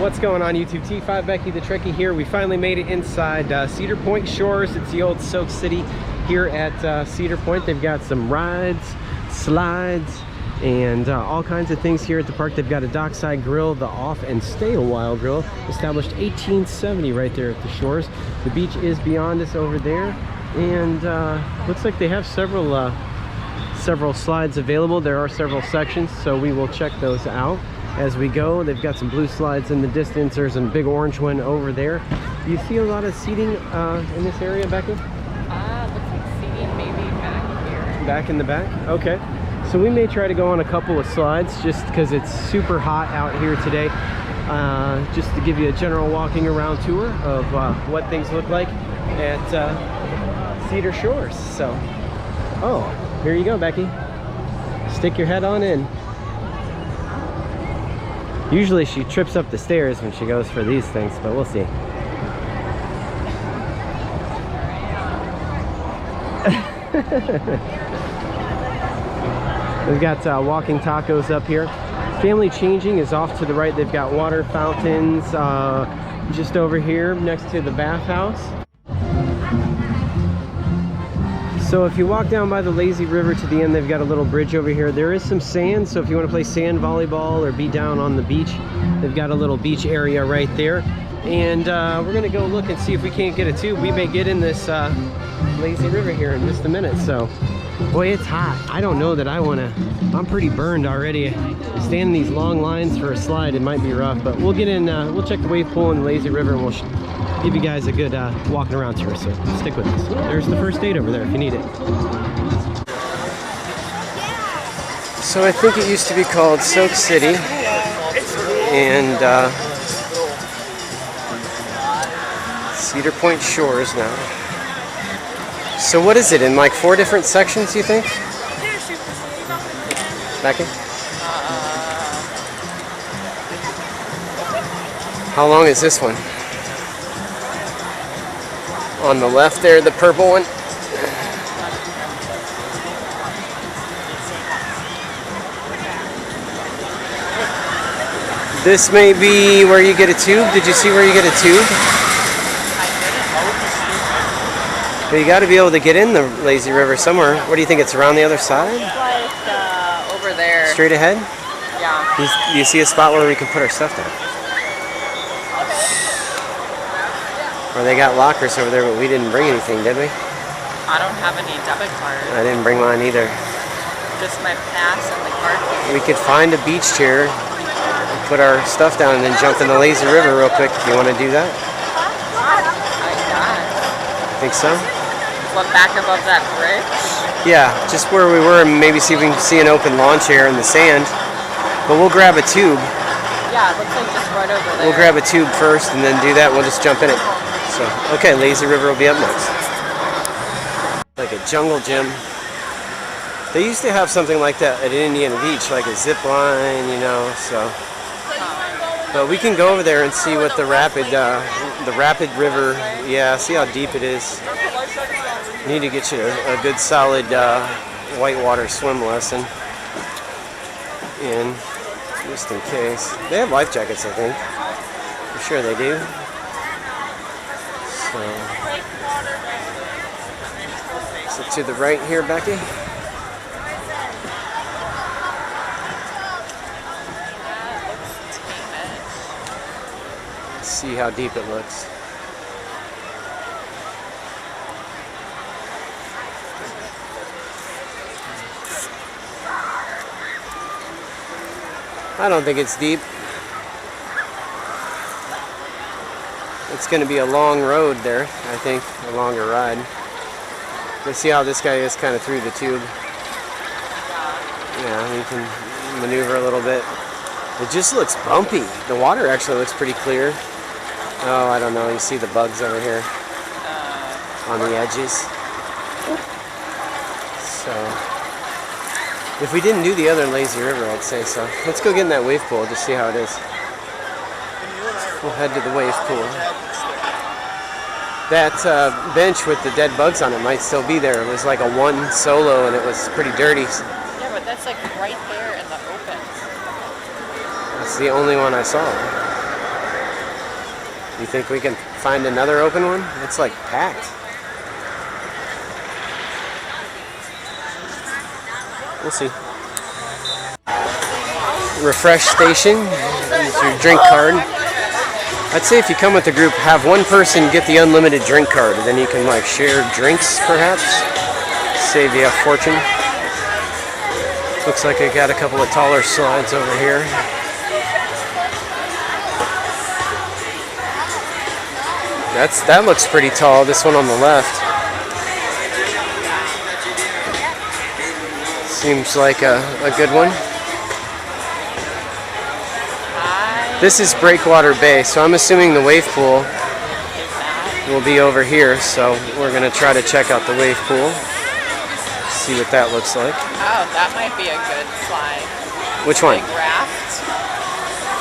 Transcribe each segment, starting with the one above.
What's going on YouTube? T5 Becky the Trekkie here. We finally made it inside Cedar Point Shores. It's the old Soak City here at Cedar Point. They've got some rides, slides, and all kinds of things here at the park. They've got a dockside grill, the Off and Stay a While grill, established 1870 right there at the shores. The beach is beyond us over there, and looks like they have several slides available. There are several sections, so we will check those out as we go. They've got some blue slides in the distance. There's a big orange one over there. Do you see a lot of seating in this area, Becky? Looks like seating maybe back here. Back in the back? Okay. So we may try to go on a couple of slides just because it's super hot out here today. Just to give you a general walking around tour of what things look like at Cedar Shores. So, oh, here you go, Becky. Stick your head on in. Usually she trips up the stairs when she goes for these things, but we'll see. We've got walking tacos up here. Family changing is off to the right. They've got water fountains just over here next to the bathhouse. So if you walk down by the lazy river to the end, they've got a little bridge over here. There is some sand, so if you want to play sand volleyball or be down on the beach, they've got a little beach area right there. And we're gonna go look and see if we can't get a tube. We may get in this lazy river here in just a minute. So, boy, it's hot. I don't know that I wanna, I'm pretty burned already. Standing these long lines for a slide, it might be rough, but we'll get in, we'll check the wave pool in the lazy river, and we'll give you guys a good walking around tour, so stick with us. There's the first aid over there if you need it. So I think it used to be called Soak City, and Cedar Point Shores now. So what is it, in like 4 different sections, you think? Becky? How long is this one? On the left there, the purple one. This may be where you get a tube. Did you see where you get a tube? But you got to be able to get in the lazy river somewhere. What do you think? It's around the other side? Like over there. Straight ahead? Yeah. You see a spot where we can put our stuff down? Or they got lockers over there, but we didn't bring anything, did we? I don't have any debit card. I didn't bring mine either. Just my pass and the card. We could find a beach chair, put our stuff down, and then jump in the lazy river real quick. Do you want to do that? Like that. Think so? What, back above that bridge? Yeah, just where we were, and maybe see if we can see an open lawn chair in the sand. But we'll grab a tube. Yeah, it looks like just right over there. We'll grab a tube first, and then do that. We'll just jump in it. So, okay, lazy river will be up next. Like a jungle gym. They used to have something like that at Indiana Beach, like a zip line, you know, so. But we can go over there and see what the rapid river, yeah, see how deep it is. Need to get you a good solid whitewater swim lesson in, just in case. They have life jackets, I think. I'm sure they do. So to the right here, Becky. Let's see how deep it looks. I don't think it's deep. It's going to be a long road there, I think, a longer ride. Let's see how this guy is kind of through the tube. Yeah, you can maneuver a little bit. It just looks bumpy. The water actually looks pretty clear. Oh, I don't know. You see the bugs over here on the edges. So, if we didn't do the other lazy river, I'd say so. Let's go get in that wave pool, just see how it is. We'll head to the wave pool. That bench with the dead bugs on it might still be there. It was like a one solo and it was pretty dirty. Yeah, but that's like right there in the open. That's the only one I saw. You think we can find another open one? It's like packed. We'll see. Refresh station. Use your drink card. I'd say if you come with a group, have one person get the unlimited drink card, and then you can like share drinks perhaps. Save you a fortune. Looks like I got a couple of taller slides over here. That looks pretty tall, this one on the left. Seems like a good one. This is Breakwater Bay, so I'm assuming the wave pool will be over here, so we're going to try to check out the wave pool. See what that looks like. Oh, that might be a good slide. Which one? Big raft.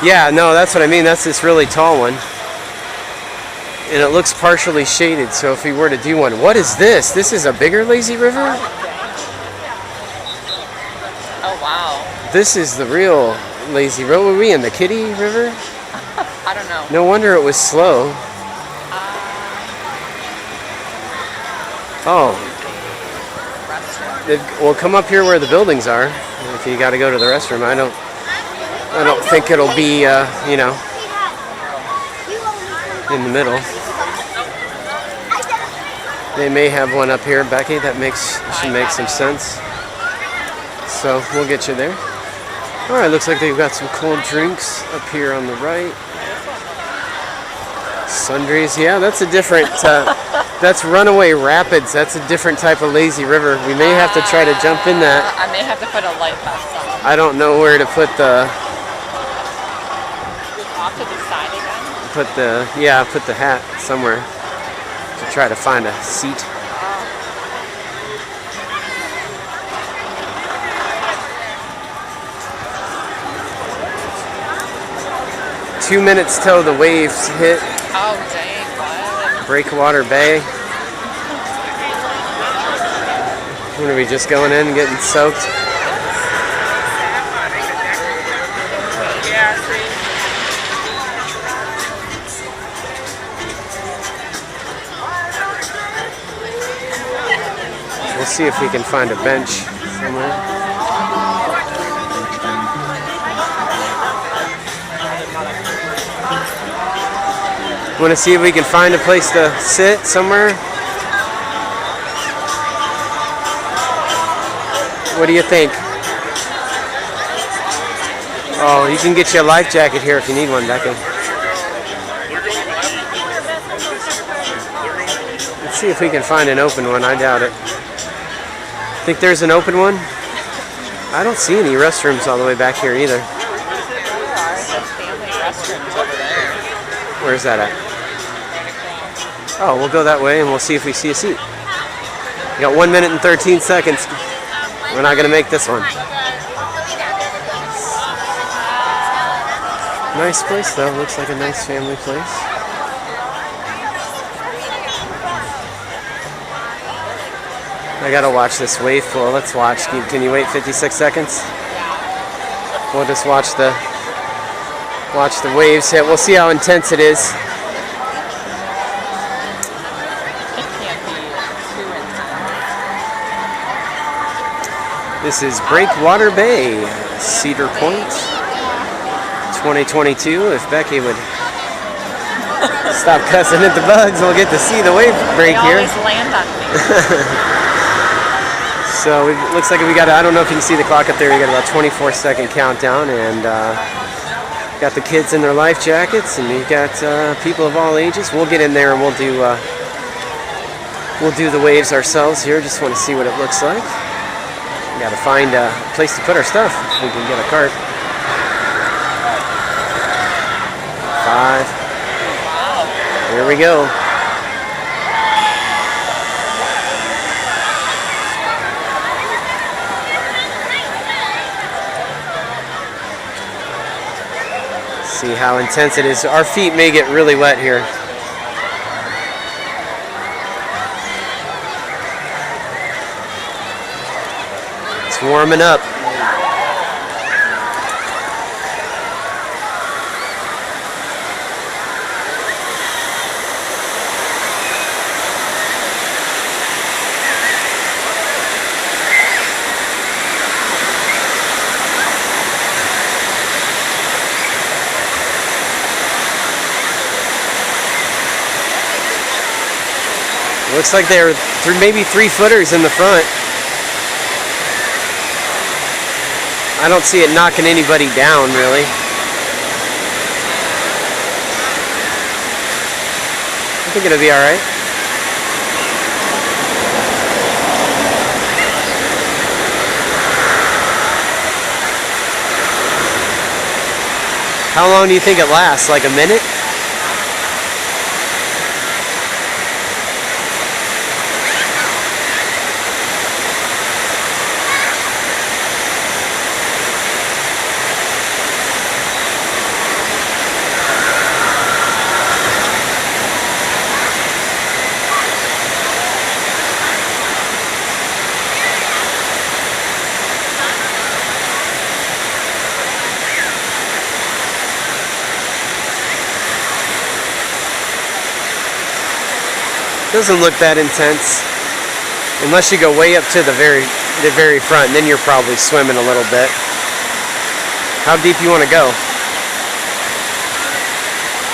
Yeah, no, that's what I mean. That's this really tall one. And it looks partially shaded, so if we were to do one. What is this? This is a bigger lazy river? Oh, wow. This is the real lazy river. Were we in the Kitty River? I don't know. No wonder it was slow. Oh. Well, come up here where the buildings are. If you got to go to the restroom, I don't think it'll be, you know, in the middle. They may have one up here, Becky. That should make some sense. So we'll get you there. All right, looks like they've got some cold drinks up here on the right. Sundries, yeah, that's a different. That's Runaway Rapids. That's a different type of lazy river. We may have to try to jump in that. I may have to put a light vest on. I don't know where to put the. Off to the side again? Put the hat somewhere to try to find a seat. 2 minutes till the waves hit. Oh, dang, what? Breakwater Bay. When are we just going in and getting soaked? We'll see if we can find a bench somewhere. Want to see if we can find a place to sit somewhere? What do you think? Oh, you can get you a life jacket here if you need one, Becky. Let's see if we can find an open one. I doubt it. Think there's an open one? I don't see any restrooms all the way back here either. Where's that at? Oh, we'll go that way and we'll see if we see a seat. We got 1 minute and 13 seconds. We're not going to make this one. Nice place though. Looks like a nice family place. I gotta watch this wave pool. Let's watch. Can you wait 56 seconds? We'll just watch the waves hit. We'll see how intense it is. This is Breakwater Bay, Cedar Point, 2022. If Becky would stop cussing at the bugs, we'll get to see the wave break here. They always land on me. So it looks like we got, I don't know if you can see the clock up there, we got about 24-second countdown, and got the kids in their life jackets, and we've got people of all ages. We'll get in there and we'll do the waves ourselves here. Just want to see what it looks like. Got to find a place to put our stuff. We can get a cart. 5. Here we go. See how intense it is. Our feet may get really wet here. It's warming up. Looks like they're maybe 3-footers in the front. I don't see it knocking anybody down, really. I think it'll be all right. How long do you think it lasts? Like a minute? Doesn't look that intense, unless you go way up to the very front, and then you're probably swimming a little bit. How deep you want to go?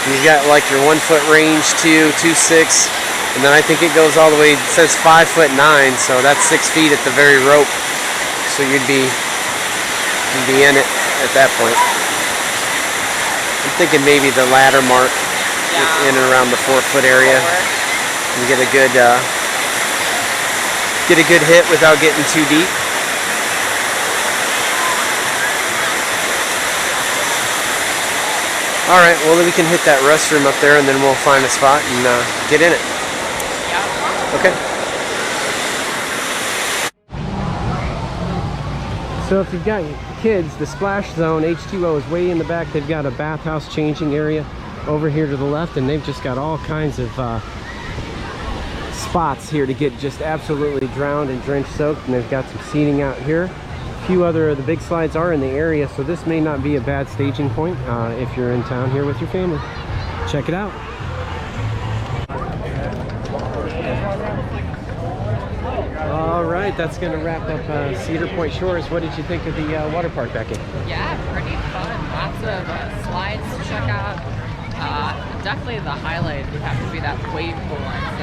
You've got like your 1-foot range, 2, 2.6, and then I think it goes all the way. It says 5'9", so that's 6 feet at the very rope. So you'd be in it at that point. I'm thinking maybe the ladder mark, in and around the 4-foot area. You get a good hit without getting too deep. All right, well then we can hit that restroom up there, and then we'll find a spot and get in it. Yeah. Okay. So if you've got kids, the splash zone H2O is way in the back. They've got a bathhouse changing area over here to the left, and they've just got all kinds of spots here to get just absolutely drowned and drenched soaked, and they've got some seating out here. A few other of the big slides are in the area, so this may not be a bad staging point if you're in town here with your family. Check it out. All right, that's going to wrap up Cedar Point Shores. What did you think of the water park, Becky? Yeah, pretty fun. Lots of slides to check out. Definitely the highlight would have to be that wave pool, I'd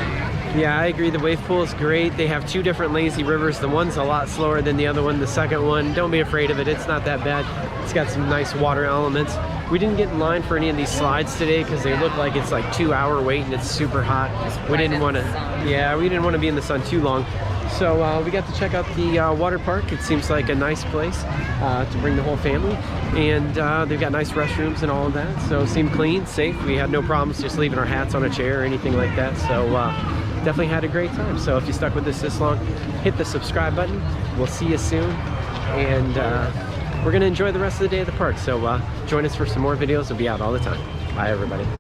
say. Yeah, I agree. The wave pool is great. They have 2 different lazy rivers. The one's a lot slower than the other one. The second one, don't be afraid of it. It's not that bad. It's got some nice water elements. We didn't get in line for any of these slides today because they look like it's like 2-hour wait and it's super hot. We didn't want to. Yeah, we didn't want to be in the sun too long. So we got to check out the water park. It seems like a nice place to bring the whole family, and they've got nice restrooms and all of that. So it seemed clean, safe. We had no problems just leaving our hats on a chair or anything like that. So definitely had a great time. So if you stuck with us this long, hit the subscribe button. We'll see you soon, and we're gonna enjoy the rest of the day at the park. So join us for some more videos. We'll be out all the time. Bye, everybody.